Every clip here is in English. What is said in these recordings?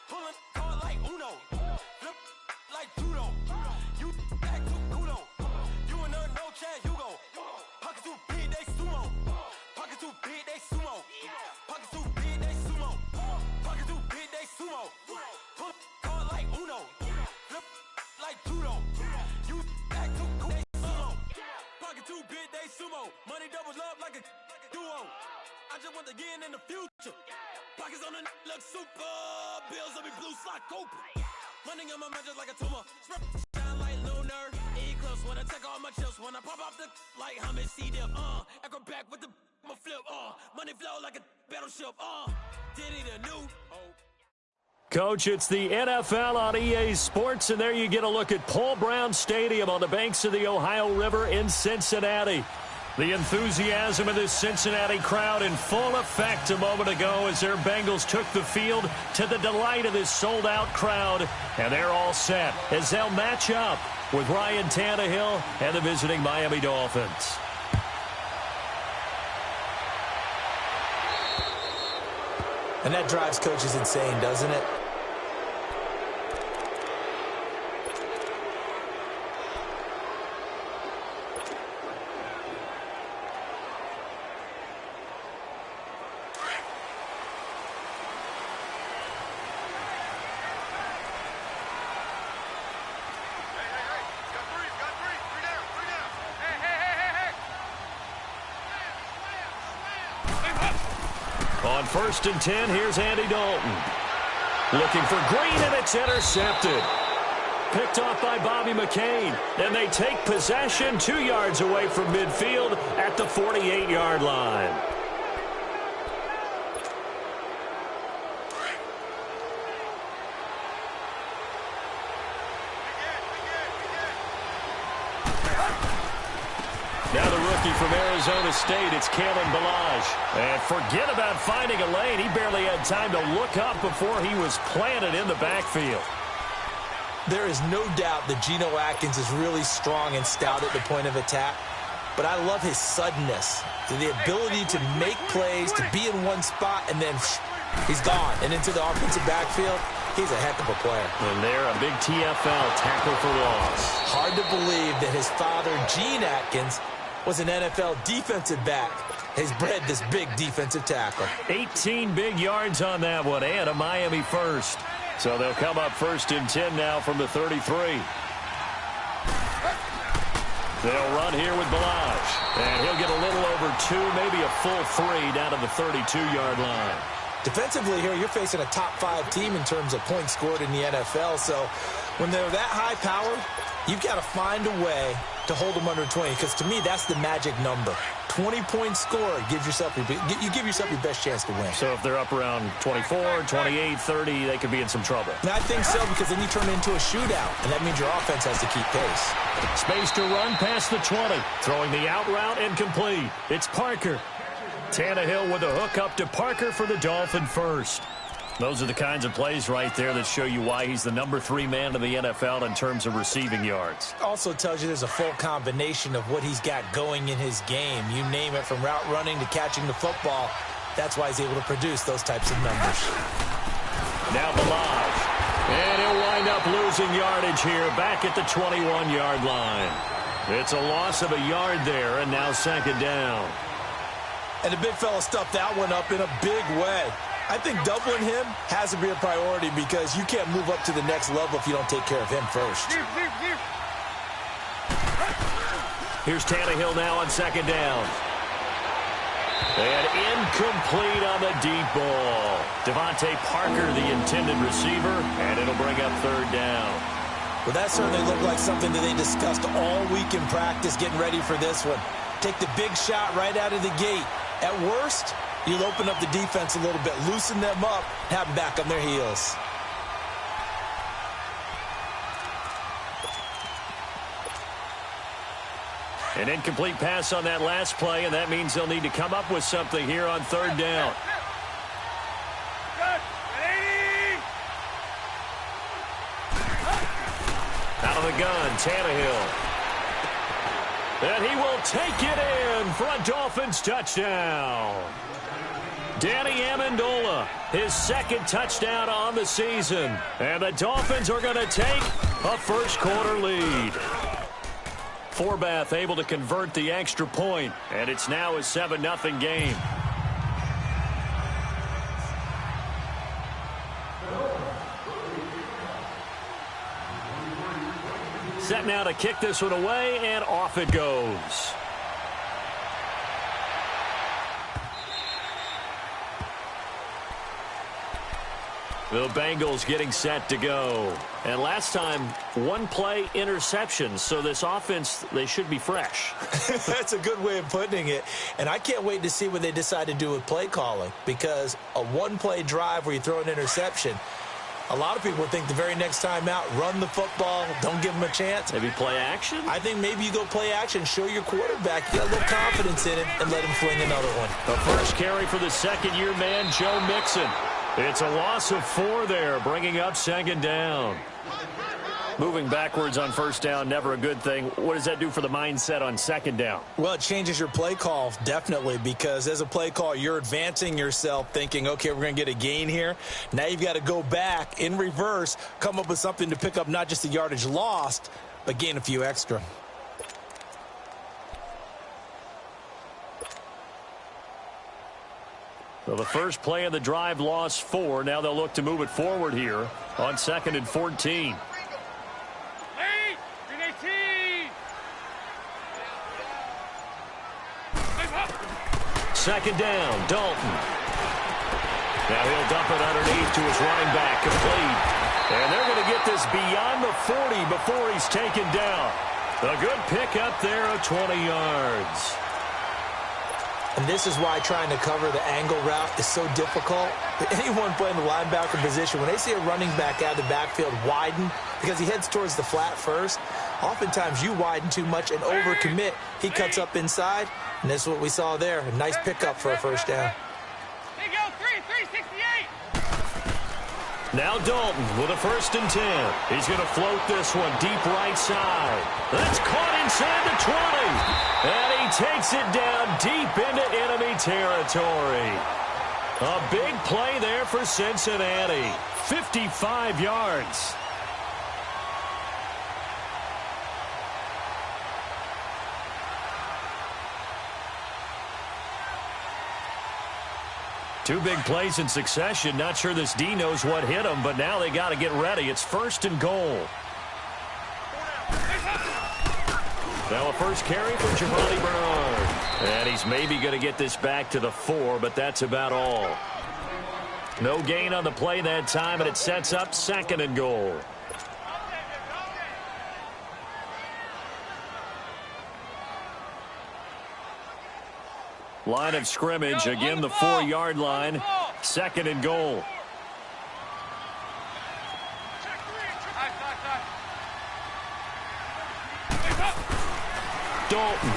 Pulling card like Uno. Flip like judo. You back to kudo. You and her no Chad Hugo. Pockets too big, they sumo. Pockets too big, they sumo. Pockets too big, they sumo. Pockets too big, they sumo. Pull card like Uno. Flip like judo. You back to kudo, they sumo. Pockets too big, they sumo. Money doubles up like a duo. I just want the yen in the future. Pockets on the look super. Bills on me blue slot Cooper. Money on my mind just like a tumor. Shine like lunar. Eclipse when I take all my chips. When I pop off the like Hummus C-dip. Acrobat with the flip. Money flow like a battleship. Diddy the new. Coach, it's the NFL on EA Sports, and there you get a look at Paul Brown Stadium on the banks of the Ohio River in Cincinnati. The enthusiasm of this Cincinnati crowd in full effect a moment ago as their Bengals took the field to the delight of this sold-out crowd. And they're all set as they'll match up with Ryan Tannehill and the visiting Miami Dolphins. And that drives coaches insane, doesn't it? On 1st and 10, here's Andy Dalton. Looking for Green, and it's intercepted. Picked off by Bobby McCain. And they take possession 2 yards away from midfield at the 48-yard line. Now the rookie from Arizona State, it's Kalen Ballage. And forget about finding a lane. He barely had time to look up before he was planted in the backfield. There is no doubt that Geno Atkins is really strong and stout at the point of attack. But I love his suddenness, the ability to make plays, to be in one spot, and then he's gone. And into the offensive backfield, he's a heck of a player. And there, a big TFL, tackle for loss. Hard to believe that his father, Gene Atkins, was an NFL defensive back. He's bred this big defensive tackle. 18 big yards on that one, and a Miami first. So they'll come up 1st and 10 now from the 33. They'll run here with Ballage. And he'll get a little over 2, maybe a full 3 down to the 32-yard line. Defensively here, you're facing a top 5 team in terms of points scored in the NFL. So when they're that high powered, you've got to find a way to hold them under 20, because to me, that's the magic number. 20 points scored, you give yourself your best chance to win. So if they're up around 24, 28, 30, they could be in some trouble. And I think so, because then you turn it into a shootout, and that means your offense has to keep pace. Space to run past the 20. Throwing the out route incomplete. It's Parker. Tannehill with a hook up to Parker for the Dolphin first. Those are the kinds of plays right there that show you why he's the number 3 man in the NFL in terms of receiving yards. Also tells you there's a full combination of what he's got going in his game. You name it, from route running to catching the football. That's why he's able to produce those types of numbers. Now Ballage. And he'll wind up losing yardage here back at the 21-yard line. It's a loss of a yard there, and now 2nd down. And the big fella stuffed that one up in a big way. I think doubling him has to be a priority, because you can't move up to the next level if you don't take care of him first. Here's Tannehill now on 2nd down. And incomplete on the deep ball. Devontae Parker, the intended receiver, and it'll bring up 3rd down. Well, that certainly looked like something that they discussed all week in practice, getting ready for this one. Take the big shot right out of the gate. At worst, you'll open up the defense a little bit, loosen them up, have them back on their heels. An incomplete pass on that last play, and that means they'll need to come up with something here on 3rd down. Out of the gun, Tannehill. And he will take it in for a Dolphins touchdown. Danny Amendola, his second touchdown on the season. And the Dolphins are going to take a first-quarter lead. Forbath able to convert the extra point, and it's now a 7-0 game. Set now to kick this one away, and off it goes. The Bengals getting set to go. And last time, one-play interception. So this offense, they should be fresh. That's a good way of putting it. And I can't wait to see what they decide to do with play calling. Because a one-play drive where you throw an interception, a lot of people think the very next time out, run the football, don't give them a chance. Maybe play action? I think maybe you go play action, show your quarterback you got a little confidence in it, and let him fling another one. The first carry for the second-year man, Joe Mixon. It's a loss of 4 there, bringing up second down. Moving backwards on first down, never a good thing. What does that do for the mindset on second down? Well, it changes your play call, definitely, because as a play call, you're advancing yourself thinking, okay, we're going to get a gain here. Now you've got to go back in reverse, come up with something to pick up not just the yardage lost, but gain a few extra. So the first play of the drive lost 4. Now they'll look to move it forward here on 2nd and 14. Second down, Dalton. Now he'll dump it underneath to his running back, complete. And they're going to get this beyond the 40 before he's taken down. A good pick up there of 20 yards. And this is why trying to cover the angle route is so difficult. Anyone playing the linebacker position, when they see a running back out of the backfield widen, because he heads towards the flat first, oftentimes you widen too much and overcommit. He cuts up inside, and this is what we saw there. A nice pickup for a first down. They go 368. Now Dalton with a 1st and 10. He's going to float this one deep right side. That's caught inside the 20. And he takes it down deep into enemy territory. A big play there for Cincinnati. 55 yards. Two big plays in succession. Not sure this D knows what hit him, but now they got to get ready. It's 1st and goal. Now a first carry for Giovanni Bernard. And he's maybe going to get this back to the 4, but that's about all. No gain on the play that time, and it sets up 2nd and goal. Line of scrimmage, again the 4-yard line. 2nd and goal. Dalton.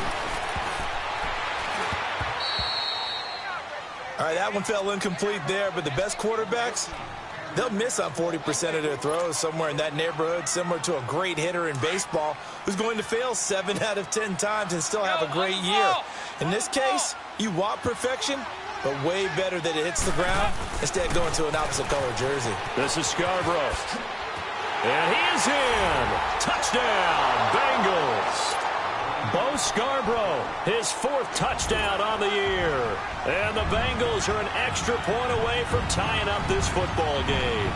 All right, that one fell incomplete there, but the best quarterbacks, they'll miss on 40% of their throws, somewhere in that neighborhood, similar to a great hitter in baseball who's going to fail 7 out of 10 times and still have a great year. In this case, you want perfection, but way better that it hits the ground instead of going to an opposite color jersey. This is Scarborough. And he is in. Touchdown, Bengals. Bo Scarborough, his 4th touchdown on the year. And the Bengals are an extra point away from tying up this football game.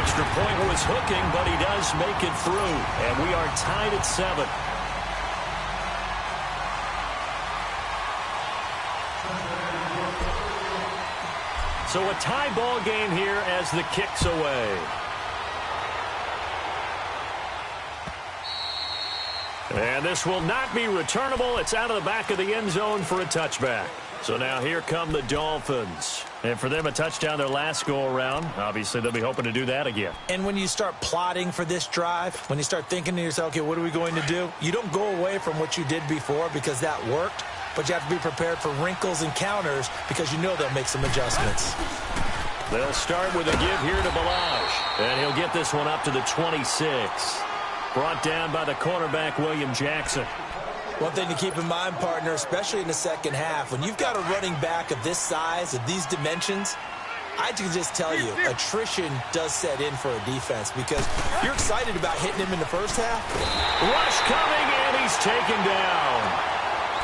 Extra point was hooking, but he does make it through. And we are tied at 7. So a tie ball game here as the kick's away. And this will not be returnable. It's out of the back of the end zone for a touchback. So now here come the Dolphins. And for them, a touchdown their last go-around. Obviously, they'll be hoping to do that again. And when you start plotting for this drive, when you start thinking to yourself, okay, what are we going to do? You don't go away from what you did before because that worked. But you have to be prepared for wrinkles and counters because you know they'll make some adjustments. They'll start with a give here to Balaj. And he'll get this one up to the 26. Brought down by the cornerback, William Jackson. One thing to keep in mind, partner, especially in the second half, when you've got a running back of this size, of these dimensions, I can just tell you, attrition does set in for a defense because you're excited about hitting him in the first half. Rush coming, and he's taken down.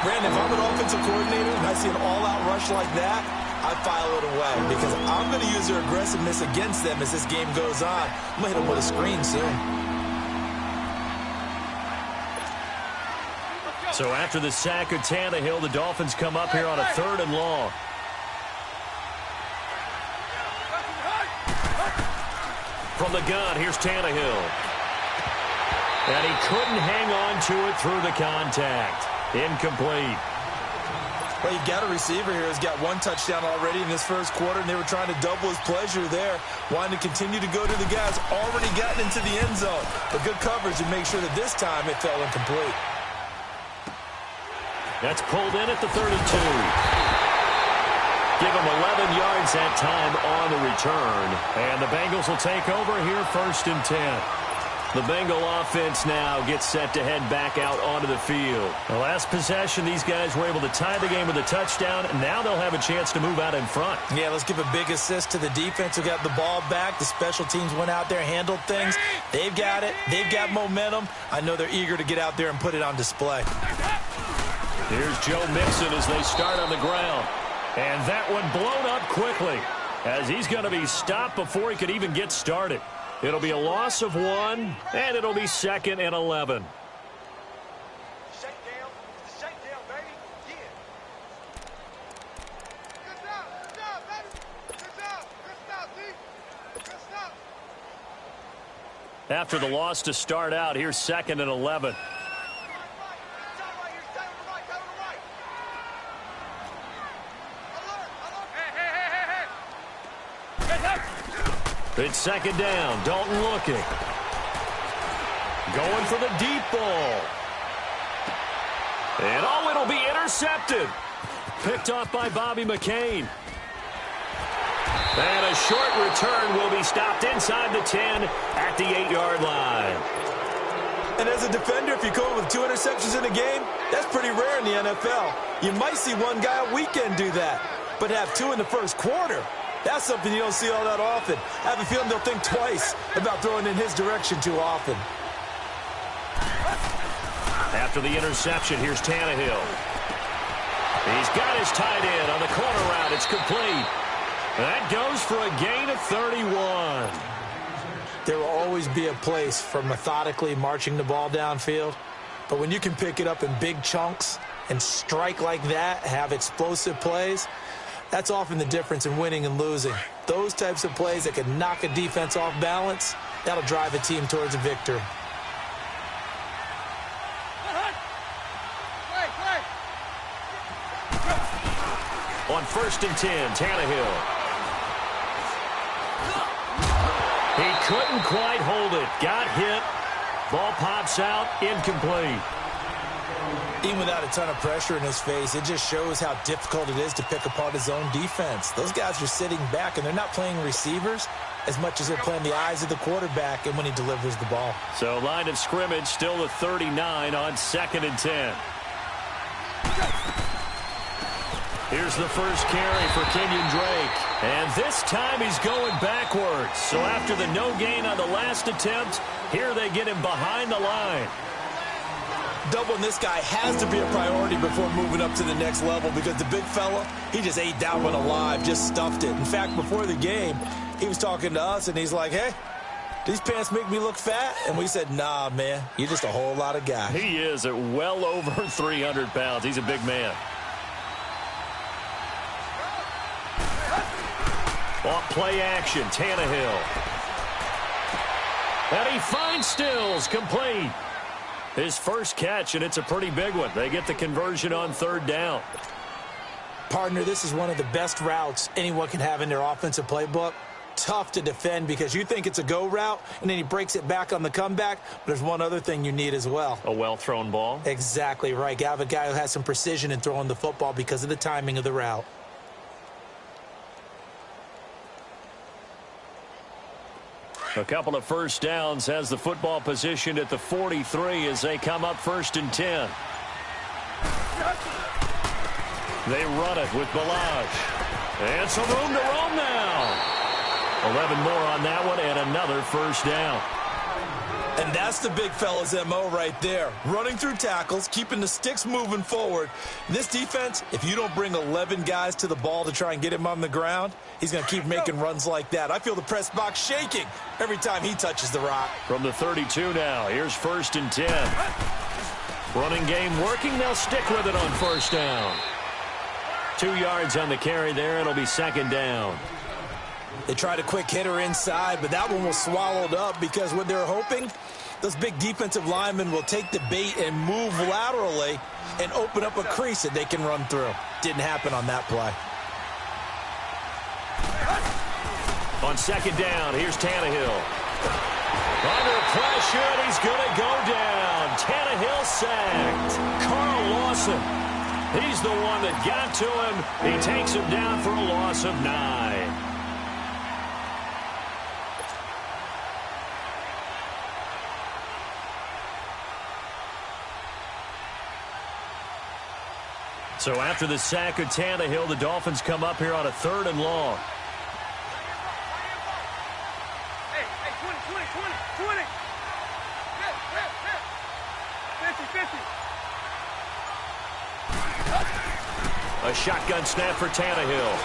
Brandon, if I'm an offensive coordinator and I see an all-out rush like that, I file it away because I'm going to use their aggressiveness against them as this game goes on. I'm going to hit them with a screen soon. So after the sack of Tannehill, the Dolphins come up here on a 3rd and long. From the gun, here's Tannehill. And he couldn't hang on to it through the contact. Incomplete. Well, you got a receiver here who's got 1 touchdown already in this first quarter, and they were trying to double his pleasure there, wanting to continue to go to the guys already gotten into the end zone. But good coverage to make sure that this time it fell incomplete. That's pulled in at the 32. Give him 11 yards that time on the return. And the Bengals will take over here 1st and 10. The Bengal offense now gets set to head back out onto the field. The last possession, these guys were able to tie the game with a touchdown, and now they'll have a chance to move out in front. Yeah, let's give a big assist to the defense who got the ball back. The special teams went out there, handled things. They've got it. They've got momentum. I know they're eager to get out there and put it on display. Here's Joe Mixon as they start on the ground. And that one blown up quickly as he's going to be stopped before he could even get started. It'll be a loss of 1, and it'll be 2nd and 11. Shakedown, baby. Yeah. Good job, baby. Good stop, D. Good stop. After the loss to start out, here's 2nd and 11. It's 2nd down. Dalton looking. Going for the deep ball. And it'll be intercepted. Picked off by Bobby McCain. And a short return will be stopped inside the 10 at the 8-yard line. And as a defender, if you're going with 2 interceptions in a game, that's pretty rare in the NFL. You might see one guy a weekend do that, but have 2 in the first quarter. That's something you don't see all that often. I have a feeling they'll think twice about throwing in his direction too often. After the interception, here's Tannehill. He's got his tight end on the corner route. It's complete. That goes for a gain of 31. There will always be a place for methodically marching the ball downfield. But when you can pick it up in big chunks and strike like that, have explosive plays, that's often the difference in winning and losing. Those types of plays that can knock a defense off balance, that'll drive a team towards a victory. On 1st and 10, Tannehill. He couldn't quite hold it. Got hit. Ball pops out. Incomplete. Even without a ton of pressure in his face, it just shows how difficult it is to pick apart his own defense. Those guys are sitting back, and they're not playing receivers as much as they're playing the eyes of the quarterback and when he delivers the ball. So line of scrimmage still the 39 on 2nd and 10. Here's the first carry for Kenyon Drake. And this time he's going backwards. So after the no gain on the last attempt, here they get him behind the line. Doubling this guy has to be a priority before moving up to the next level because the big fella, he just ate that one alive, just stuffed it. In fact, before the game, he was talking to us, and he's like, hey, these pants make me look fat? And we said, nah, man, you're just a whole lot of guy. He is at well over 300 pounds. He's a big man. Off play action, Tannehill. And he finds Stills, complete. His first catch, and it's a pretty big one. They get the conversion on 3rd down. Partner, this is one of the best routes anyone can have in their offensive playbook. Tough to defend because you think it's a go route, and then he breaks it back on the comeback. But there's one other thing you need as well. A well-thrown ball? Exactly right. You have a guy who has some precision in throwing the football because of the timing of the route. A couple of first downs has the football positioned at the 43 as they come up 1st and 10. They run it with Balaj. And some room to roam now. 11 more on that one and another first down. And that's the big fella's MO right there. Running through tackles, keeping the sticks moving forward. This defense, if you don't bring 11 guys to the ball to try and get him on the ground, he's going to keep making runs like that. I feel the press box shaking every time he touches the rock. From the 32 now, here's 1st and 10. Running game working, they'll stick with it on first down. 2 yards on the carry there, it'll be 2nd down. They tried a quick hitter inside, but that one was swallowed up because what they're hoping, those big defensive linemen will take the bait and move laterally and open up a crease that they can run through. Didn't happen on that play. On 2nd down, here's Tannehill. Under pressure, and he's going to go down. Tannehill sacked. Carl Lawson, he's the one that got to him. He takes him down for a loss of 9. So after the sack of Tannehill, the Dolphins come up here on a 3rd and long. Hey, 20. 50. A shotgun snap for Tannehill.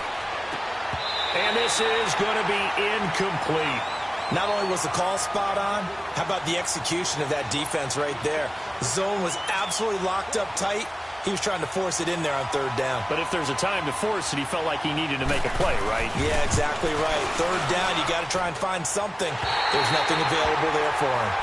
And this is going to be incomplete. Not only was the call spot on, how about the execution of that defense right there? The zone was absolutely locked up tight. He was trying to force it in there on 3rd down. But if there's a time to force it, he felt like he needed to make a play, right? Yeah, exactly right. 3rd down, you got to try and find something. There's nothing available there for him.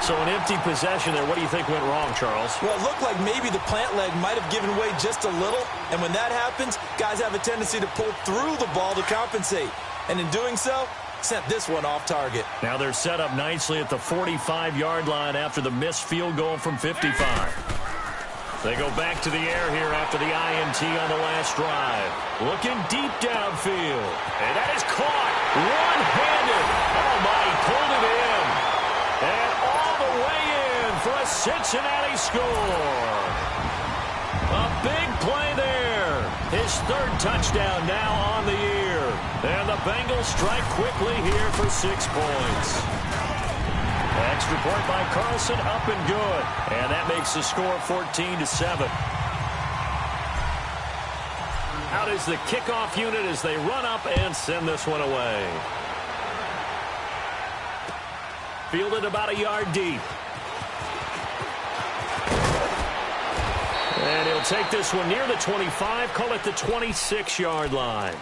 So an empty possession there. What do you think went wrong, Charles? Well, it looked like maybe the plant leg might have given way just a little. And when that happens, guys have a tendency to pull through the ball to compensate. And in doing so, sent this one off target. Now they're set up nicely at the 45-yard line after the missed field goal from 55. They go back to the air here after the INT on the last drive. Looking deep downfield. And that is caught one-handed. Oh, my, he pulled it in. And all the way in for a Cincinnati score. A big play there. His 3rd touchdown now on the year. And the Bengals strike quickly here for 6 points. Extra point by Carlson, up and good. And that makes the score 14-7. Out is the kickoff unit as they run up and send this one away. Fielded about a yard deep. And he'll take this one near the 25, call it the 26-yard line.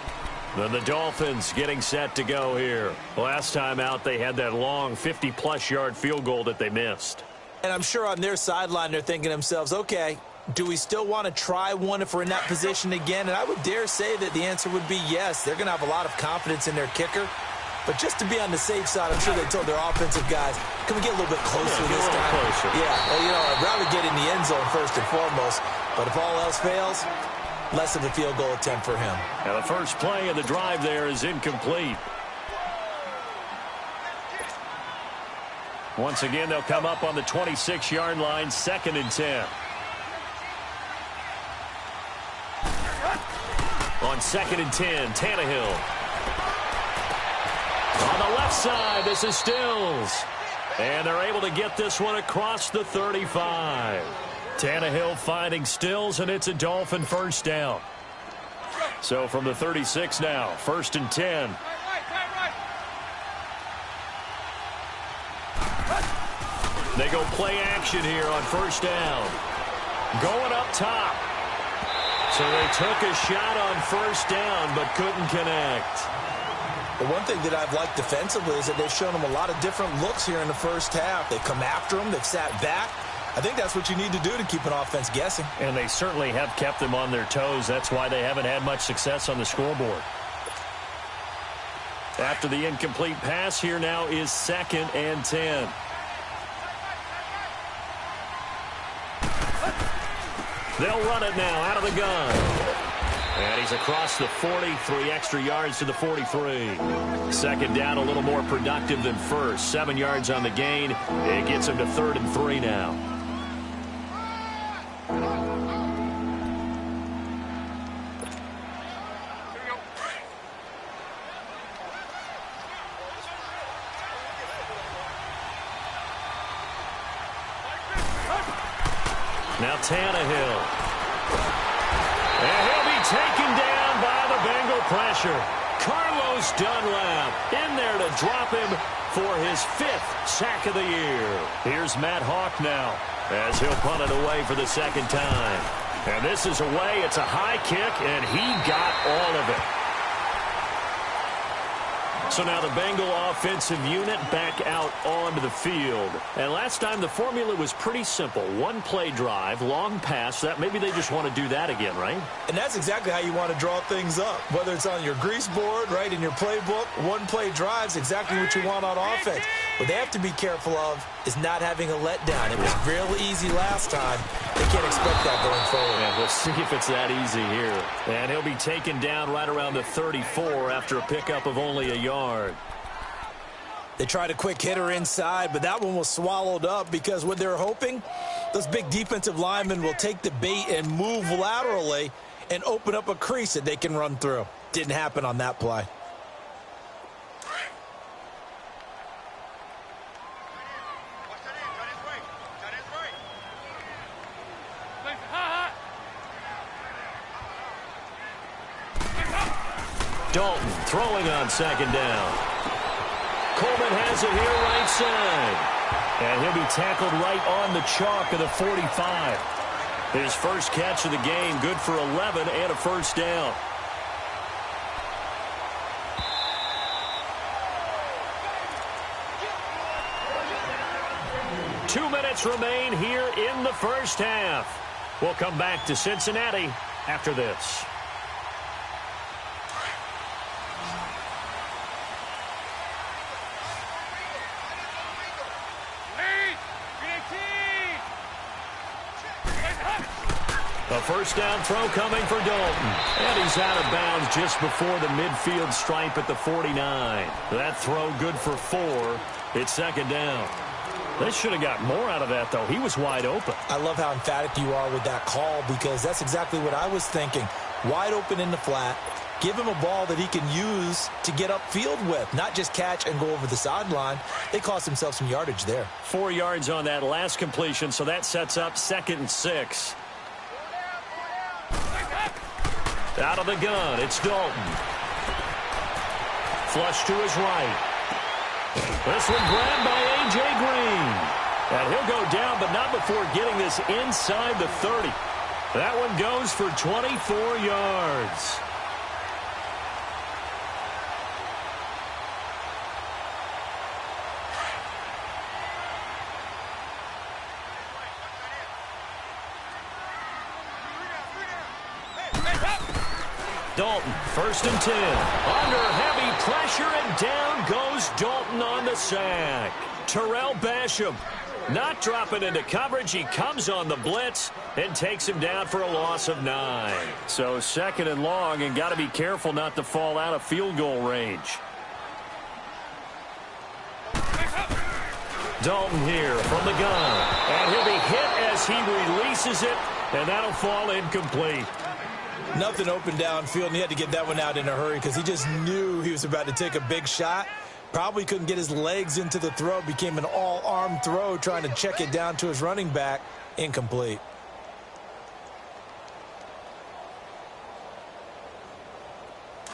Then the Dolphins getting set to go here. Last time out, they had that long 50-plus yard field goal that they missed. And I'm sure on their sideline, they're thinking to themselves, okay, do we still want to try one if we're in that position again? And I would dare say that the answer would be yes. They're going to have a lot of confidence in their kicker. But just to be on the safe side, I'm sure they told their offensive guys, can we get a little bit closer this time? Closer. Yeah, well, you know, I'd rather get in the end zone first and foremost. But if all else fails, less of a field goal attempt for him. Now the first play of the drive there is incomplete. Once again, they'll come up on the 26-yard line, 2nd and 10. On 2nd and 10, Tannehill. On the left side, this is Stills. And they're able to get this one across the 35. Tannehill finding Stills, and it's a Dolphin first down. So from the 36 now, 1st and 10. They go play action here on first down. Going up top. So they took a shot on first down, but couldn't connect. The one thing that I've liked defensively is that they've shown them a lot of different looks here in the first half. They've come after them. They've sat back. I think that's what you need to do to keep an offense guessing. And they certainly have kept them on their toes. That's why they haven't had much success on the scoreboard. After the incomplete pass, here now is 2nd and 10. They'll run it now out of the gun. And he's across the 40, 3 extra yards to the 43. 2nd down, a little more productive than first. 7 yards on the gain. It gets him to 3rd and 3 now. Now Tannehill. And he'll be taken down by the Bengal pressure. Carlos Dunlap in there to drop him for his 5th sack of the year. Here's Matt Hawk now as he'll punt it away for the 2nd time. And this is away. It's a high kick, and he got all of it. So now the Bengal offensive unit back out onto the field. And last time the formula was pretty simple. 1-play drive, long pass. That maybe they just want to do that again, right? And that's exactly how you want to draw things up. Whether it's on your grease board, right, in your playbook, 1-play drive's exactly what you want on offense. What they have to be careful of is not having a letdown. It was real easy last time. They can't expect that going forward. Yeah, we'll see if it's that easy here. And he'll be taken down right around the 34 after a pickup of only a yard. They tried a quick hitter inside, but that one was swallowed up because what they're hoping, those big defensive linemen will take the bait and move laterally and open up a crease that they can run through. Didn't happen on that play. Dalton throwing on 2nd down. Coleman has it here right side. And he'll be tackled right on the chalk of the 45. His first catch of the game, good for 11 and a 1st down. Two minutes remain here in the first half. We'll come back to Cincinnati after this. A 1st down throw coming for Dalton. And he's out of bounds just before the midfield stripe at the 49. That throw good for 4. It's 2nd down. They should have got more out of that, though. He was wide open. I love how emphatic you are with that call because that's exactly what I was thinking. Wide open in the flat. Give him a ball that he can use to get upfield with, not just catch and go over the sideline. They cost themselves some yardage there. 4 yards on that last completion, so that sets up 2nd and 6. Out of the gun, it's Dalton. Flush to his right. This one grabbed by A.J. Green. And he'll go down, but not before getting this inside the 30. That one goes for 24 yards. Dalton, 1st and 10. Under heavy pressure, and down goes Dalton on the sack. Terrell Basham not dropping into coverage. He comes on the blitz and takes him down for a loss of 9. So 2nd and long, and got to be careful not to fall out of field goal range. Dalton here from the gun. And he'll be hit as he releases it, and that'll fall incomplete. Nothing open downfield, and he had to get that one out in a hurry because he just knew he was about to take a big shot. Probably couldn't get his legs into the throw. Became an all-arm throw trying to check it down to his running back. Incomplete.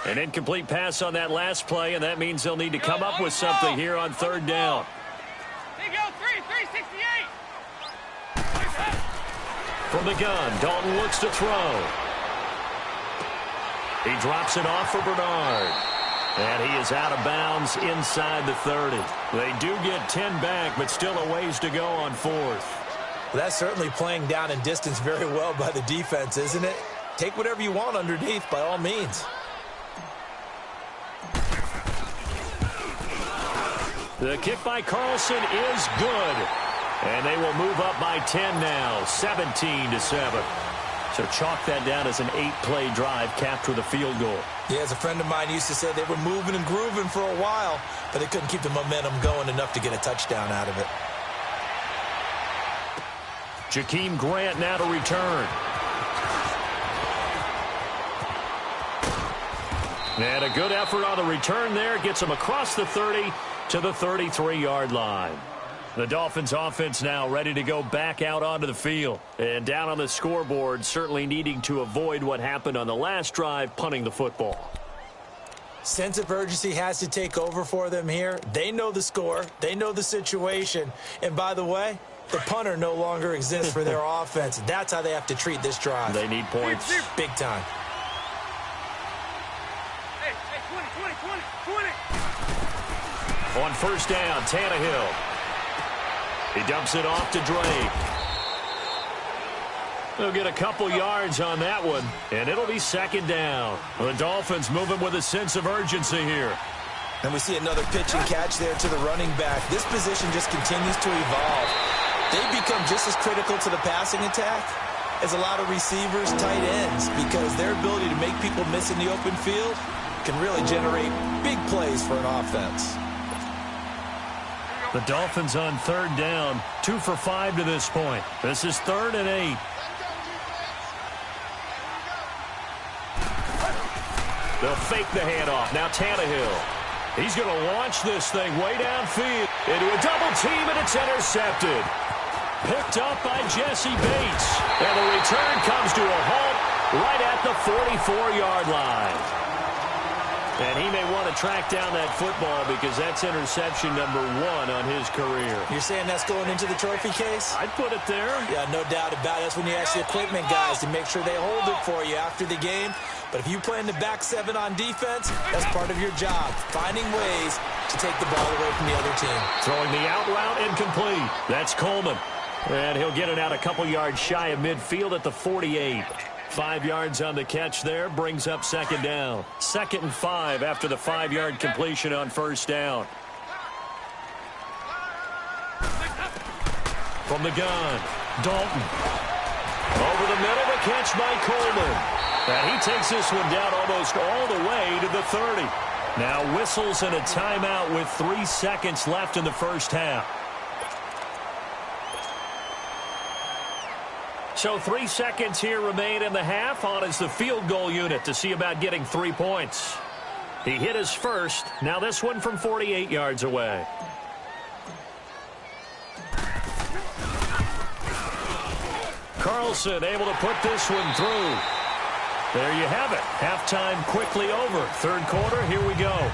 An incomplete pass on that last play, and that means they'll need to come up with something here on 3rd down. There you go, 368. From the gun, Dalton looks to throw. He drops it off for Bernard. And he is out of bounds inside the 30. They do get 10 back, but still a ways to go on 4th. Well, that's certainly playing down in distance very well by the defense, isn't it? Take whatever you want underneath, by all means. The kick by Carlson is good. And they will move up by 10 now, 17-7. So chalk that down as an 8-play drive capped with a field goal. Yeah, as a friend of mine used to say, they were moving and grooving for a while, but they couldn't keep the momentum going enough to get a touchdown out of it. Jakeem Grant now to return. And a good effort on the return there. Gets him across the 30 to the 33-yard line. The Dolphins offense now ready to go back out onto the field. And down on the scoreboard, certainly needing to avoid what happened on the last drive, punting the football. Sense of urgency has to take over for them here. They know the score. They know the situation. And by the way, the punter no longer exists for their offense. That's how they have to treat this drive. They need points. Big time. Hey, 20. On first down, Tannehill. He dumps it off to Drake. They'll get a couple yards on that one, and it'll be second down. The Dolphins moving with a sense of urgency here. And we see another pitch and catch there to the running back. This position just continues to evolve. They become just as critical to the passing attack as a lot of receivers, tight ends, because their ability to make people miss in the open field can really generate big plays for an offense. The Dolphins on third down, 2 for 5 to this point. This is 3rd and 8. They'll fake the handoff. Now Tannehill. He's going to launch this thing way downfield into a double team, and it's intercepted. Picked up by Jesse Bates. And the return comes to a halt right at the 44-yard line. And he may want to track down that football because that's interception number 1 on his career. You're saying that's going into the trophy case? I'd put it there. Yeah, no doubt about it. That's when you ask the equipment guys to make sure they hold it for you after the game. But if you play in the back 7 on defense, that's part of your job, finding ways to take the ball away from the other team. Throwing the out route incomplete. That's Coleman. And he'll get it out a couple yards shy of midfield at the 48. 5 yards on the catch there, brings up second down. 2nd and 5 after the 5-yard completion on first down. From the gun, Dalton. Over the middle, the catch by Coleman. And he takes this one down almost all the way to the 30. Now whistles and a timeout with 3 seconds left in the first half. So 3 seconds here remain in the half. On is the field goal unit to see about getting 3 points. He hit his first. Now this one from 48 yards away. Carlson able to put this one through. There you have it. Halftime quickly over. Third quarter, here we go.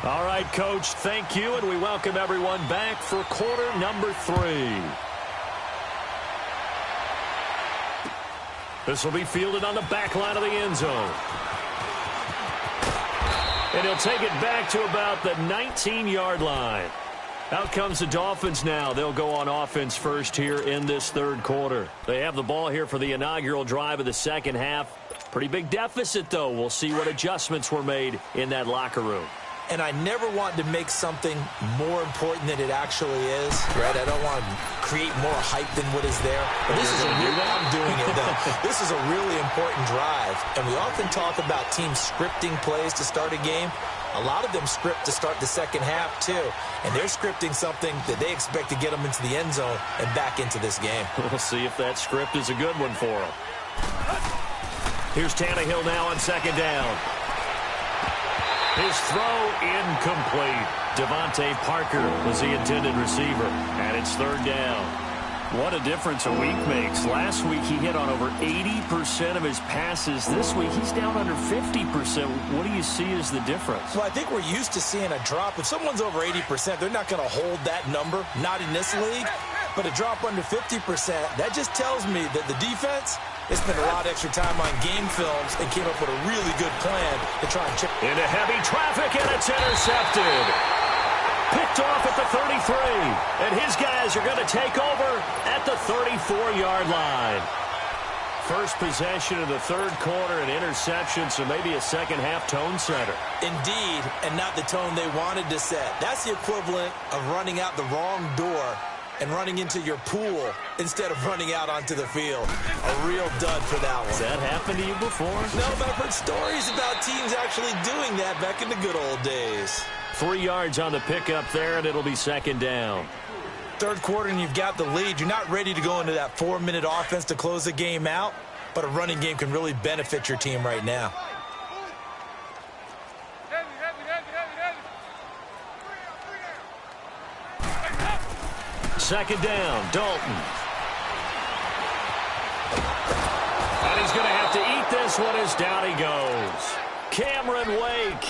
All right, Coach, thank you, and we welcome everyone back for quarter number 3. This will be fielded on the back line of the end zone. And he'll take it back to about the 19-yard line. Out comes the Dolphins now. They'll go on offense first here in this third quarter. They have the ball here for the inaugural drive of the second half. Pretty big deficit, though. We'll see what adjustments were made in that locker room. And I never want to make something more important than it actually is, right? I don't want to create more hype than what is there. But this is a real, I'm doing it, though. This is a really important drive. And we often talk about teams scripting plays to start a game. A lot of them script to start the second half, too. And they're scripting something that they expect to get them into the end zone and back into this game. We'll see if that script is a good one for them. Here's Tannehill now on second down. His throw incomplete. Devontae Parker was the intended receiver, and it's third down. What a difference a week makes. Last week he hit on over 80% of his passes. This week he's down under 50%. What do you see as the difference? Well, I think we're used to seeing a drop. If someone's over 80%, they're not going to hold that number, not in this league. But a drop under 50%, that just tells me that the defense, they spent a lot of extra time on game films and came up with a really good plan to try and chip. Into heavy traffic, and it's intercepted. Picked off at the 33. And his guys are going to take over at the 34-yard line. First possession of the third quarter, an interception, so maybe a second-half tone setter. Indeed, and not the tone they wanted to set. That's the equivalent of running out the wrong door and running into your pool instead of running out onto the field. A real dud for that one. Has that happened to you before? No, but I've heard stories about teams actually doing that back in the good old days. 3 yards on the pickup there, and it'll be second down. Third quarter, and you've got the lead. You're not ready to go into that 4-minute offense to close the game out, but a running game can really benefit your team right now. second down. Dalton. And he's going to have to eat this one as down he goes. Cameron Wake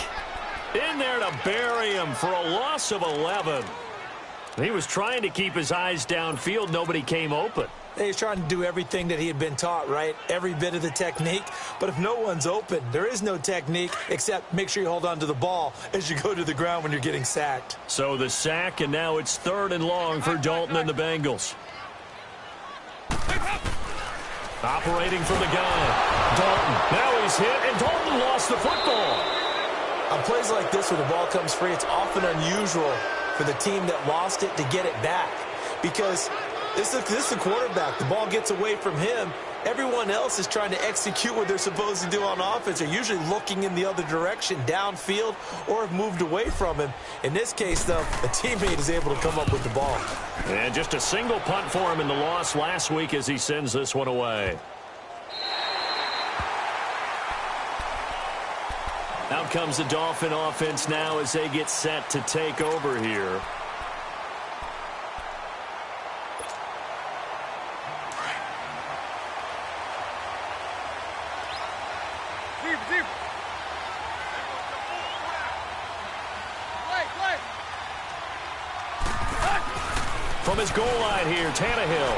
in there to bury him for a loss of 11. He was trying to keep his eyes downfield. Nobody came open. He was trying to do everything that he had been taught, right? Every bit of the technique. But if no one's open, there is no technique except make sure you hold on to the ball as you go to the ground when you're getting sacked. So the sack, and now it's 3rd and long for Dalton and the Bengals. Operating from the gun. Dalton. Now he's hit, and Dalton lost the football. On plays like this where the ball comes free, it's often unusual for the team that lost it to get it back. Because this is the quarterback. The ball gets away from him. Everyone else is trying to execute what they're supposed to do on offense. They're usually looking in the other direction, downfield, or have moved away from him. In this case, though, a teammate is able to come up with the ball. And just a single punt for him in the loss last week as he sends this one away. Out comes the Dolphin offense now as they get set to take over here. From his goal line here, Tannehill.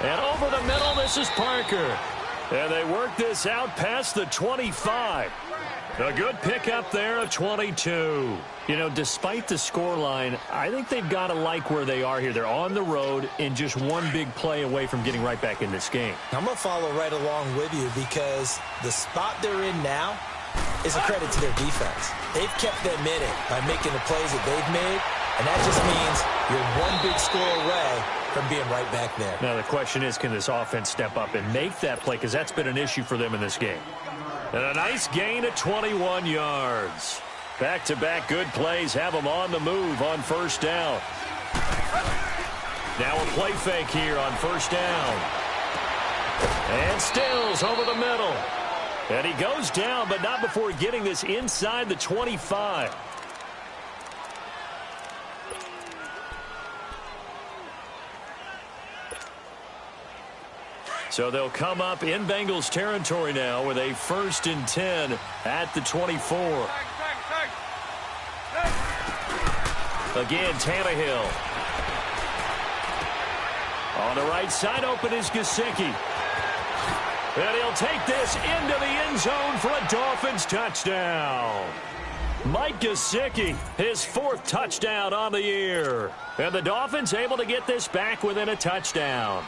And over the middle, this is Parker. And they work this out past the 25. A good pickup there of 22. You know, despite the scoreline, I think they've got to like where they are here. They're on the road and just one big play away from getting right back in this game. I'm going to follow right along with you because the spot they're in now is a credit to their defense. They've kept them in it by making the plays that they've made, and that just means you're one big score away from being right back there. Now the question is, can this offense step up and make that play? Because that's been an issue for them in this game. And a nice gain of 21 yards. Back-to-back good plays have them on the move on first down. Now a play fake here on first down. And Stills over the middle. And he goes down, but not before getting this inside the 25. So they'll come up in Bengals territory now with a 1st and 10 at the 24. Again, Tannehill. On the right side, open is Gesicki. And he'll take this into the end zone for a Dolphins touchdown. Mike Gesicki, his 4th touchdown on the year. And the Dolphins able to get this back within a touchdown.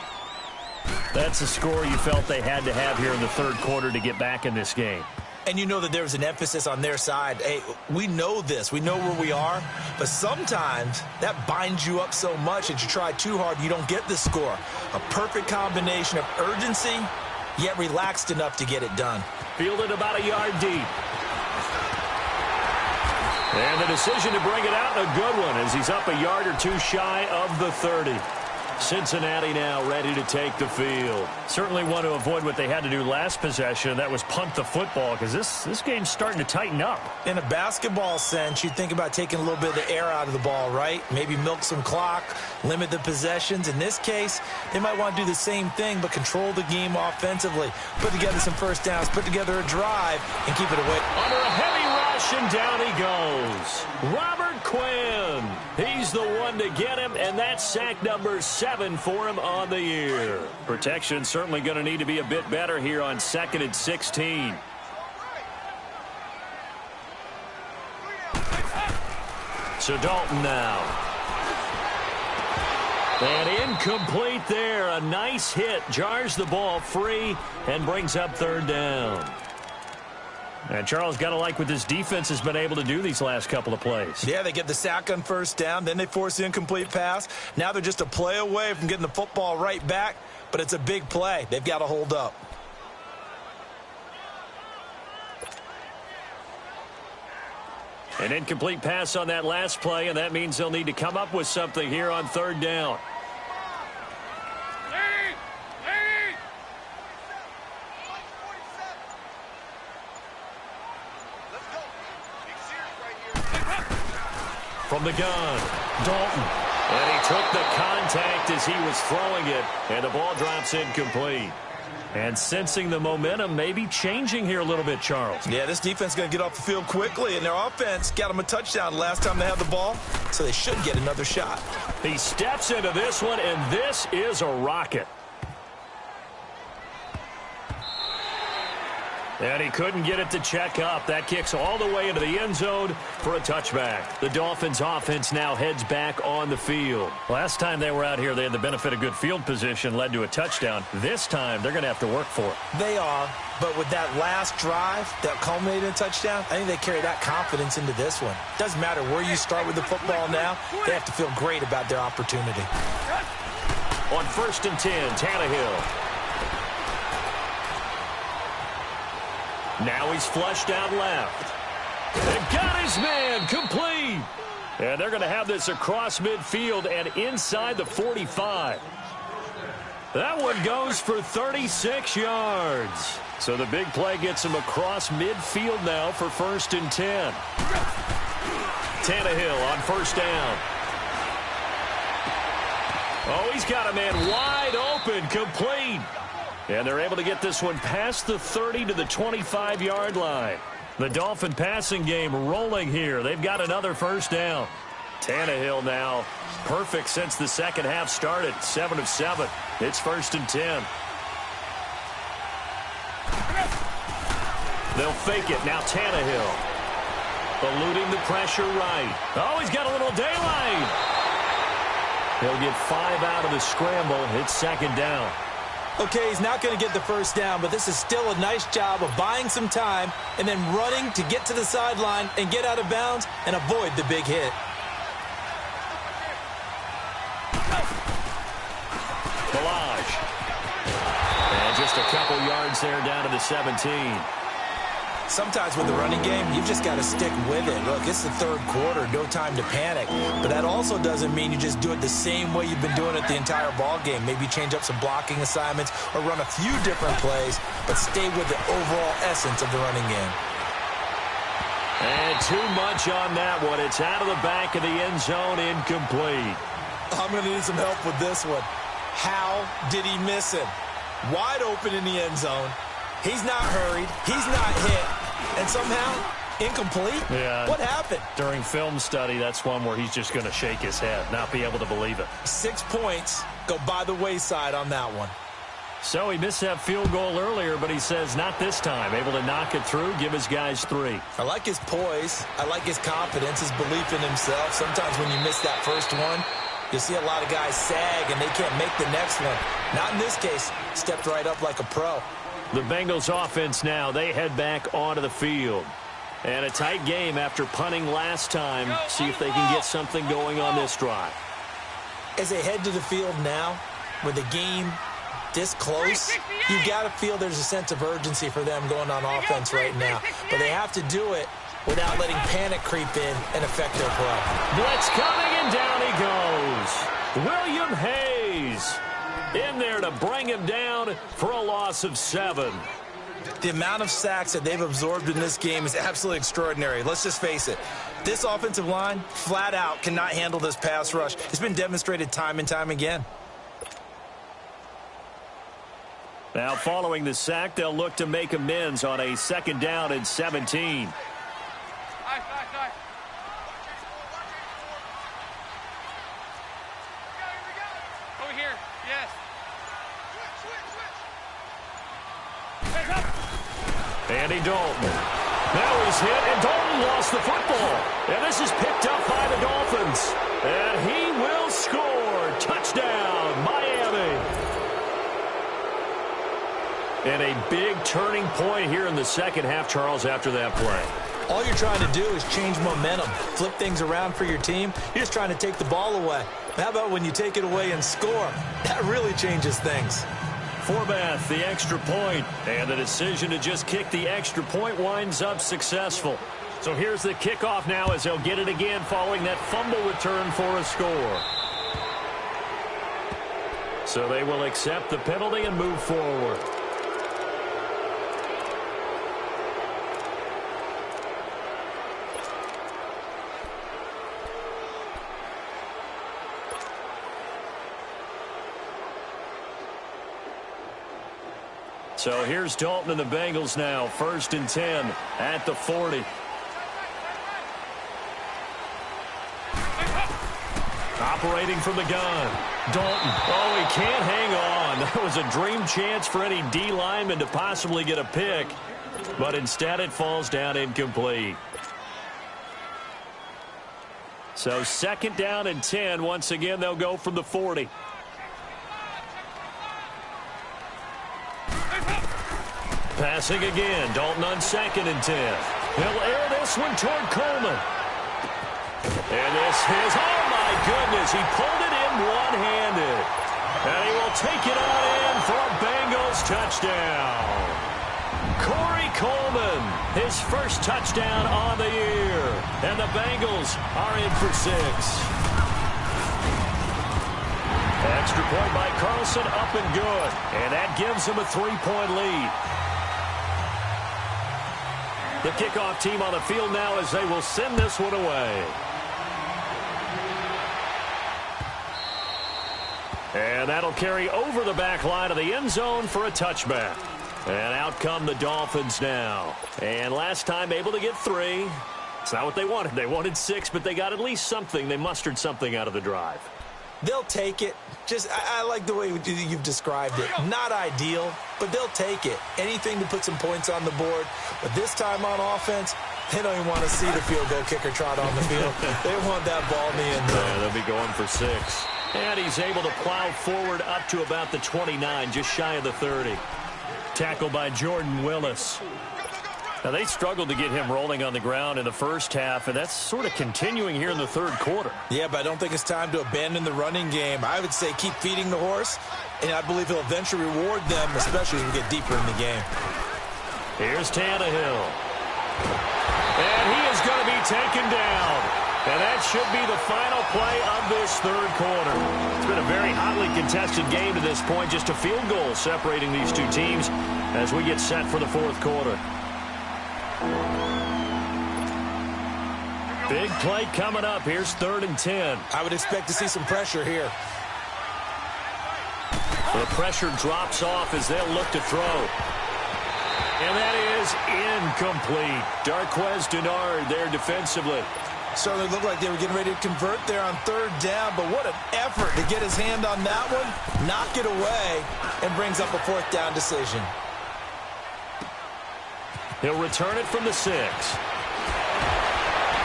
That's a score you felt they had to have here in the 3rd quarter to get back in this game. And you know that there's an emphasis on their side. Hey, we know this. We know where we are. But sometimes that binds you up so much that you try too hard, you don't get the score. A perfect combination of urgency, yet relaxed enough to get it done. Fielded about a yard deep. And the decision to bring it out, a good one, as he's up a yard or two shy of the 30. Cincinnati now ready to take the field. Certainly want to avoid what they had to do last possession, and that was punt the football, because this game's starting to tighten up. In a basketball sense, you think about taking a little bit of the air out of the ball, right? Maybe milk some clock, limit the possessions. In this case, they might want to do the same thing, but control the game offensively. Put together some first downs, put together a drive, and keep it away. Under a heavy rush, and down he goes. Robert Quinn. He's the one to get him, and that's sack number 7 for him on the year. Protection certainly going to need to be a bit better here on 2nd and 16. So Dalton now. And incomplete there. A nice hit. Jars the ball free and brings up 3rd down. And Charles, got to like what this defense has been able to do these last couple of plays. Yeah, they get the sack on first down, then they force the incomplete pass. Now they're just a play away from getting the football right back, but it's a big play. They've got to hold up. An incomplete pass on that last play, and that means they'll need to come up with something here on 3rd down. From the gun, Dalton. And he took the contact as he was throwing it, and the ball drops incomplete. And sensing the momentum maybe changing here a little bit, Charles. Yeah, this defense is going to get off the field quickly, and their offense got them a touchdown last time they had the ball, so they should get another shot. He steps into this one, and this is a rocket. And he couldn't get it to check up. That kicks all the way into the end zone for a touchback. The Dolphins offense now heads back on the field. Last time they were out here, they had the benefit of good field position, led to a touchdown. This time, they're going to have to work for it. They are, but with that last drive that culminated in a touchdown, I think they carry that confidence into this one. Doesn't matter where you start with the football now, they have to feel great about their opportunity. On 1st and 10, Tannehill. Now he's flushed out left. And got his man complete. And they're going to have this across midfield and inside the 45. That one goes for 36 yards. So the big play gets him across midfield now for 1st and 10. Tannehill on 1st down. Oh, he's got a man wide open, complete. And they're able to get this one past the 30 to the 25-yard line. The Dolphin passing game rolling here. They've got another 1st down. Tannehill now perfect since the second half started. 7 of 7. It's 1st and 10. They'll fake it. Now Tannehill. Eluding the pressure right. Oh, he's got a little daylight. He'll get 5 out of the scramble. It's 2nd down. Okay, he's not going to get the 1st down, but this is still a nice job of buying some time and then running to get to the sideline and get out of bounds and avoid the big hit. Balaj. And just a couple yards there down to the 17. Sometimes with the running game, you've just got to stick with it. Look, it's the 3rd quarter, no time to panic. But that also doesn't mean you just do it the same way you've been doing it the entire ball game. Maybe change up some blocking assignments or run a few different plays, but stay with the overall essence of the running game. And too much on that one. It's out of the back of the end zone, incomplete. I'm going to need some help with this one. How did he miss him? Wide open in the end zone. He's not hurried. He's not hit. And somehow, incomplete? Yeah. What happened? During film study, that's one where he's just going to shake his head, not be able to believe it. 6 points go by the wayside on that one. So he missed that field goal earlier, but he says not this time. Able to knock it through, give his guys 3. I like his poise. I like his confidence, his belief in himself. Sometimes when you miss that first one, you'll see a lot of guys sag and they can't make the next one. Not in this case. Stepped right up like a pro. The Bengals offense now, they head back onto the field. And a tight game after punting last time. See if they can get something going on this drive. As they head to the field now, with the game this close, you got to feel there's a sense of urgency for them going on offense right now. But they have to do it without letting panic creep in and affect their play. Blitz coming, and down he goes. William Hayes in there to bring him down for a loss of 7. The amount of sacks that they've absorbed in this game is absolutely extraordinary. Let's just face it. This offensive line, flat out, cannot handle this pass rush. It's been demonstrated time and time again. Now, following the sack, they'll look to make amends on a 2nd down and 17. Over here, yes. Andy Dalton. Now he's hit, and Dalton lost the football. And this is picked up by the Dolphins. And he will score. Touchdown, Miami. And a big turning point here in the second half, Charles, after that play. All you're trying to do is change momentum, flip things around for your team. You're just trying to take the ball away. How about when you take it away and score? That really changes things. Forbath, the extra point, and the decision to just kick the extra point winds up successful. So here's the kickoff now as they'll get it again following that fumble return for a score. So they will accept the penalty and move forward. So here's Dalton and the Bengals now. 1st and 10 at the 40. Operating from the gun. Dalton. Oh, he can't hang on. That was a dream chance for any D lineman to possibly get a pick. But instead it falls down incomplete. So 2nd down and 10. Once again, they'll go from the 40. Passing again. Dalton on 2nd and 10. He'll air this one toward Coleman. And this is, oh my goodness, he pulled it in one-handed. And he will take it on in for a Bengals touchdown. Corey Coleman, his first touchdown on the year. And the Bengals are in for 6. Extra point by Carlson, up and good. And that gives him a 3-point lead. The kickoff team on the field now as they will send this one away. And that'll carry over the back line of the end zone for a touchback. And out come the Dolphins now. And last time able to get 3. It's not what they wanted. They wanted 6, but they got at least something. They mustered something out of the drive. They'll take it. I like the way you've described it. Not ideal, but they'll take it. Anything to put some points on the board. But this time on offense, they don't even want to see the field goal kicker trot on the field. They want that ball in the end zone. Yeah, they'll be going for 6. And he's able to plow forward up to about the 29, just shy of the 30. Tackled by Jordan Willis. Now, they struggled to get him rolling on the ground in the first half, and that's sort of continuing here in the 3rd quarter. Yeah, but I don't think it's time to abandon the running game. I would say keep feeding the horse, and I believe he'll eventually reward them, especially as we get deeper in the game. Here's Tannehill. And he is going to be taken down. And that should be the final play of this 3rd quarter. It's been a very hotly contested game to this point. Just a field goal separating these two teams as we get set for the 4th quarter. Big play coming up. Here's 3rd and 10. I would expect to see some pressure here. The pressure drops off as they'll look to throw. And that is incomplete. Darquez Denard there defensively. Certainly looked like they were getting ready to convert there on 3rd down, but what an effort to get his hand on that one, knock it away, and brings up a 4th down decision. He'll return it from the 6.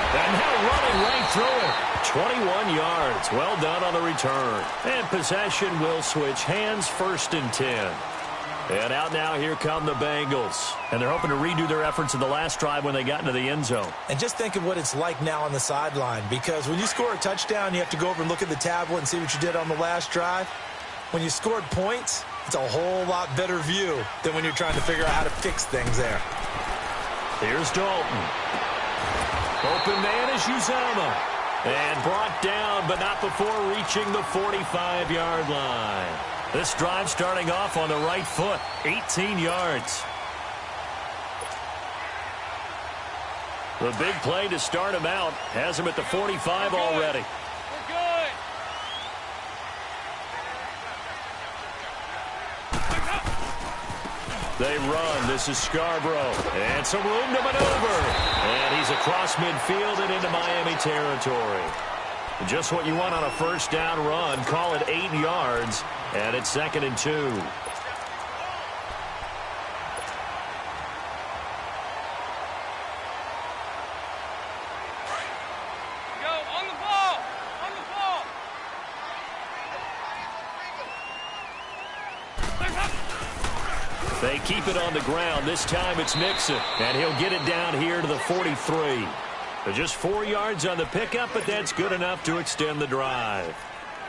And now running right through it. 21 yards. Well done on the return. And possession will switch hands. 1st and 10. And out now, here come the Bengals. And they're hoping to redo their efforts in the last drive when they got into the end zone. And just think of what it's like now on the sideline, because when you score a touchdown, you have to go over and look at the tablet and see what you did on the last drive. When you scored points, it's a whole lot better view than when you're trying to figure out how to fix things there. Here's Dalton. Open man is Uzama. And brought down, but not before reaching the 45-yard line. This drive starting off on the right foot, 18 yards. The big play to start him out has him at the 45 already. We're good. They run. This is Scarborough. And some room to maneuver. And he's across midfield and into Miami territory. Just what you want on a 1st down run. Call it 8 yards. And it's 2nd and 2. Go on the ball. On the ball. They keep it on the ground. This time it's Mixon. And he'll get it down here to the 43. Just 4 yards on the pickup, but that's good enough to extend the drive.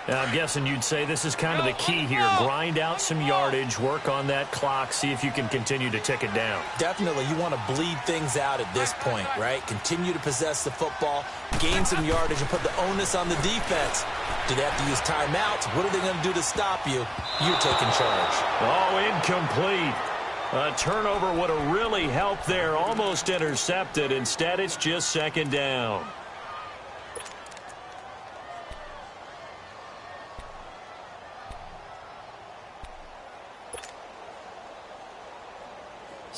Now, I'm guessing you'd say this is kind of the key here. Grind out some yardage, work on that clock, see if you can continue to tick it down. Definitely, you want to bleed things out at this point, right? Continue to possess the football, gain some yardage, and put the onus on the defense. Do they have to use timeouts? What are they going to do to stop you? You're taking charge. Oh, incomplete. A turnover would have really helped there. Almost intercepted. Instead, it's just 2nd down.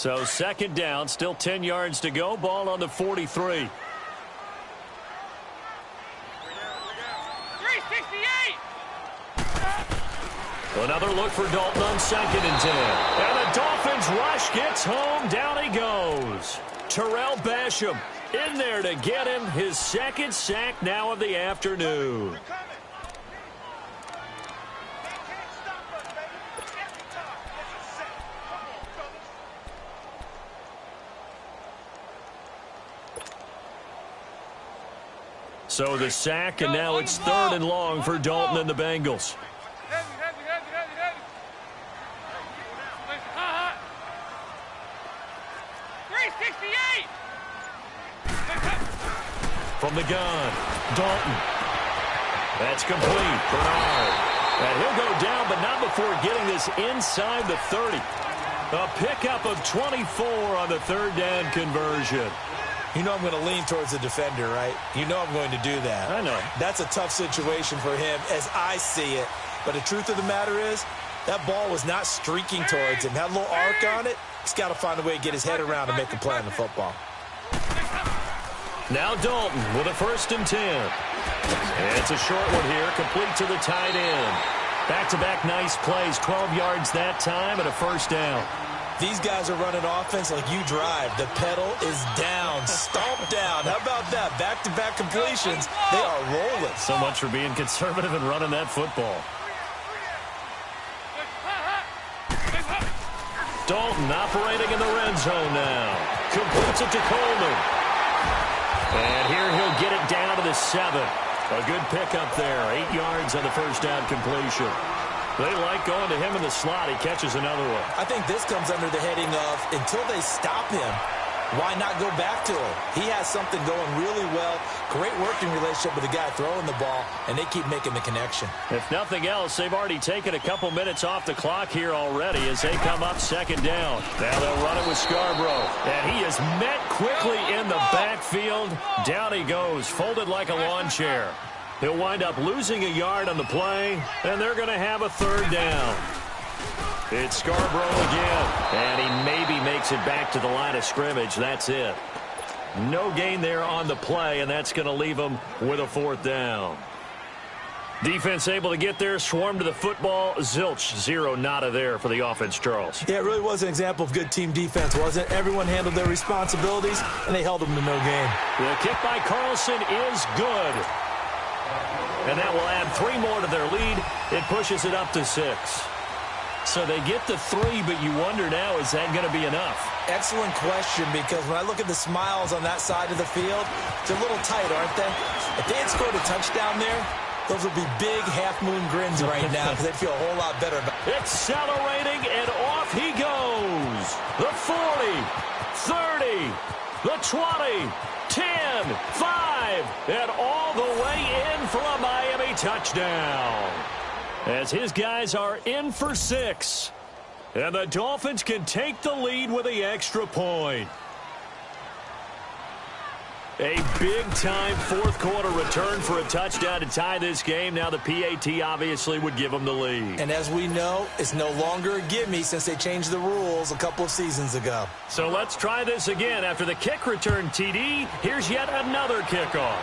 So second down, still 10 yards to go. Ball on the 43. 368. Another look for Dalton on 2nd and 10. And the Dolphins rush gets home. Down he goes. Terrell Basham in there to get him his 2nd sack now of the afternoon. So the sack, and now it's 3rd and long for Dalton and the Bengals. Heavy. 368. From the gun, Dalton. That's complete. Bernard. And he'll go down, but not before getting this inside the 30. A pickup of 24 on the 3rd down conversion. You know I'm going to lean towards the defender, right? You know I'm going to do that. I know. That's a tough situation for him as I see it. But the truth of the matter is, that ball was not streaking towards him. Had a little arc on it. He's got to find a way to get his head around and make a play on the football. Now Dalton with a 1st and 10. And it's a short one here, complete to the tight end. Back-to-back nice plays, 12 yards that time and a 1st down. These guys are running offense like you drive. The pedal is down, stomped down. How about that? Back-to-back completions. They are rolling. So much for being conservative and running that football. Dalton operating in the red zone now. Completes it to Coleman. And here he'll get it down to the 7. A good pickup there. 8 yards on the 1st down completion. They like going to him in the slot. He catches another one. I think this comes under the heading of, until they stop him, why not go back to him? He has something going really well. Great working relationship with the guy throwing the ball, and they keep making the connection. If nothing else, they've already taken a couple minutes off the clock here already as they come up 2nd down. Now they'll run it with Scarborough. And he is met quickly in the backfield. Down he goes, folded like a lawn chair. He'll wind up losing a yard on the play, and they're going to have a 3rd down. It's Scarborough again, and he maybe makes it back to the line of scrimmage. That's it. No gain there on the play, and that's going to leave him with a 4th down. Defense able to get there, swarm to the football. Zilch, 0 nada there for the offense, Charles. Yeah, it really was an example of good team defense, wasn't it? Everyone handled their responsibilities, and they held them to no gain. The kick by Carlson is good. And that will add 3 more to their lead. It pushes it up to 6. So they get the 3, but you wonder now, is that going to be enough? Excellent question, because when I look at the smiles on that side of the field, they're a little tight, aren't they? If they had scored a touchdown there, those would be big half-moon grins right now because they'd feel a whole lot better. Accelerating, and off he goes. The 40, 30, the 20, 10, 5, and all the way in for a Miami touchdown. As his guys are in for 6. And the Dolphins can take the lead with the extra point. A big-time 4th quarter return for a touchdown to tie this game. Now the PAT obviously would give them the lead. And as we know, it's no longer a gimme since they changed the rules a couple of seasons ago. So let's try this again. After the kick return TD, here's yet another kickoff.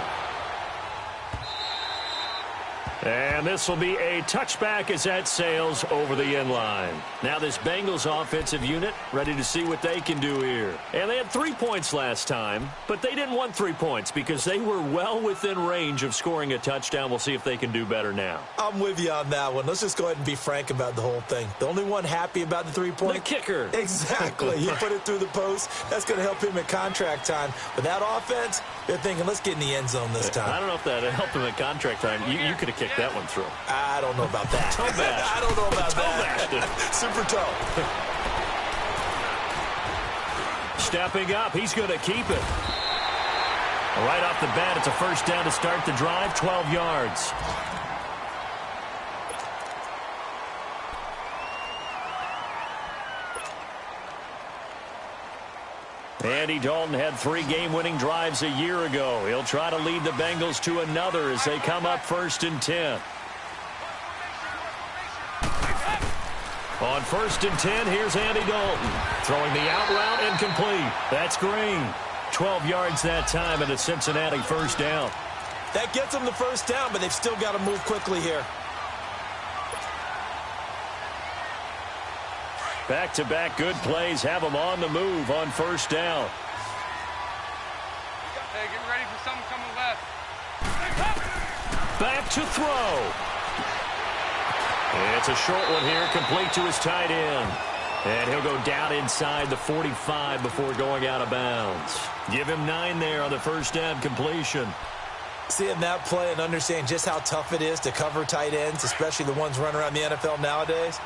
And this will be a touchback as that sails over the end line. Now this Bengals offensive unit ready to see what they can do here. And they had 3 points last time, but they didn't want 3 points because they were well within range of scoring a touchdown. We'll see if they can do better now. I'm with you on that one. Let's just go ahead and be frank about the whole thing. The only one happy about the 3-point? The kicker. Exactly. He put it through the post. That's going to help him at contract time. But that offense, they're thinking, let's get in the end zone this time. I don't know if that helped him at contract time. You could have kicked that one through. I don't know about that. Toe bash. I don't know about that. Super toe. Stepping up, he's going to keep it. Right off the bat, it's a 1st down to start the drive, 12 yards. Andy Dalton had 3 game-winning drives a year ago. He'll try to lead the Bengals to another as they come up 1st and 10. On 1st and 10, here's Andy Dalton. Throwing the out route incomplete. That's Green. 12 yards that time and a Cincinnati first down. That gets them the first down, but they've still got to move quickly here. Back-to-back good plays have them on the move on first down. Hey, get ready for something coming left. Back to throw. It's a short one here, complete to his tight end. And he'll go down inside the 45 before going out of bounds. Give him 9 there on the first down completion. Seeing that play and understand just how tough it is to cover tight ends, especially the ones running around the NFL nowadays,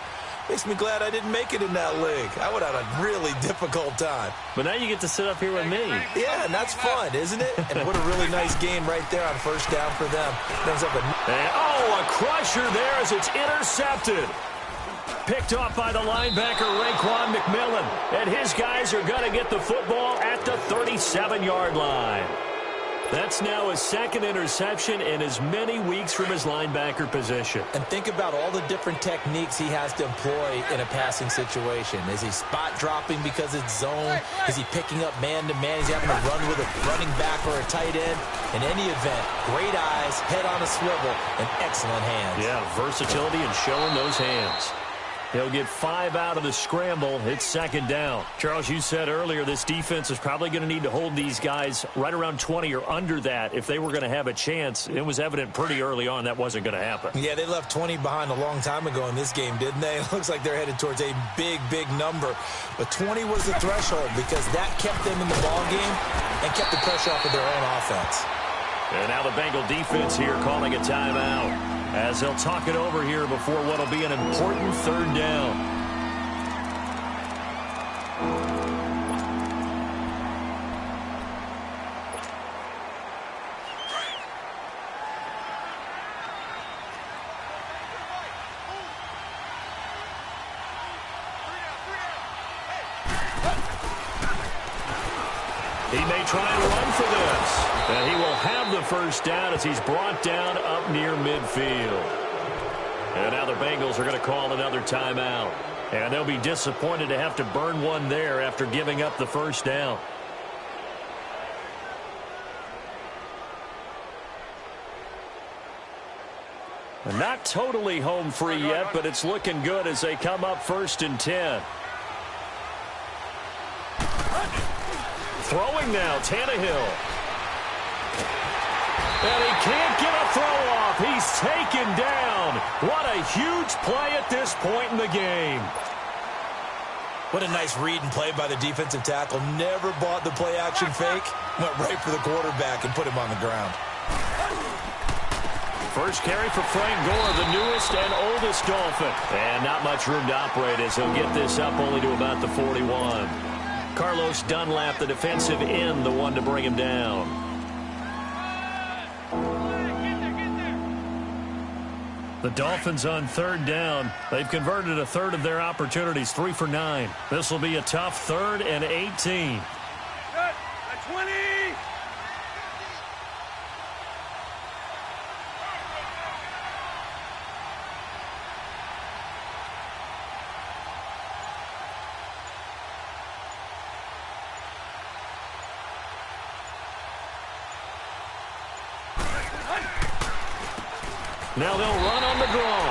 makes me glad I didn't make it in that league. I would have had a really difficult time. But now you get to sit up here with me. Yeah, and that's fun, isn't it? And what a really nice game right there on first down for them. A crusher there as it's intercepted. Picked off by the linebacker, Raekwon McMillan. And his guys are going to get the football at the 37-yard line. That's now his second interception in as many weeks from his linebacker position. And think about all the different techniques he has to employ in a passing situation. Is he spot dropping because it's zone? Is he picking up man-to-man? Is he having to run with a running back or a tight end? In any event, great eyes, head on a swivel, and excellent hands. Yeah, versatility and showing those hands. He'll get 5 out of the scramble. It's second down. Charles, you said earlier this defense is probably going to need to hold these guys right around 20 or under that if they were going to have a chance. It was evident pretty early on that wasn't going to happen. Yeah, they left 20 behind a long time ago in this game, didn't they? It looks like they're headed towards a big, big number. But 20 was the threshold because that kept them in the ball game and kept the pressure off of their own offense. And now the Bengal defense here calling a timeout as they'll talk it over here before what will be an important third down. He may try and run for this. And he will have the first down as he's brought down up near midfield. And now the Bengals are going to call another timeout. And they'll be disappointed to have to burn one there after giving up the first down. Not totally home free yet, but it's looking good as they come up 1st and 10. Throwing now, Tannehill. And he can't get a throw off. He's taken down. What a huge play at this point in the game. What a nice read and play by the defensive tackle. Never bought the play-action fake. Went right for the quarterback and put him on the ground. First carry for Frank Gore, the newest and oldest Dolphin. And not much room to operate as he'll get this up only to about the 41. Carlos Dunlap, the defensive end, the one to bring him down. The Dolphins on third down. They've converted a third of their opportunities, 3 for 9. This will be a tough 3rd and 18. At 20. Now they'll run on the draw.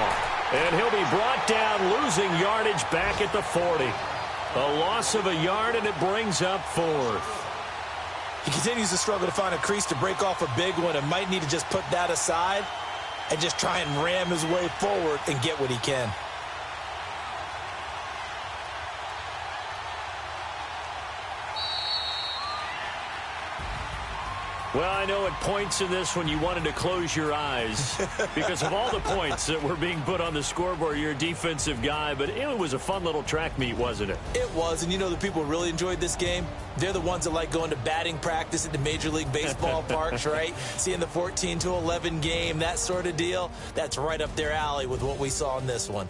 And he'll be brought down, losing yardage back at the 40. A loss of a yard, and it brings up 4th. He continues to struggle to find a crease to break off a big one and might need to just put that aside and just try and ram his way forward and get what he can. Well, I know at points in this when you wanted to close your eyes because of all the points that were being put on the scoreboard. You're a defensive guy, but it was a fun little track meet, wasn't it? It was, and you know the people who really enjoyed this game? They're the ones that like going to batting practice at the Major League Baseball parks, right? Seeing the 14-11 game, that sort of deal. That's right up their alley with what we saw in this one.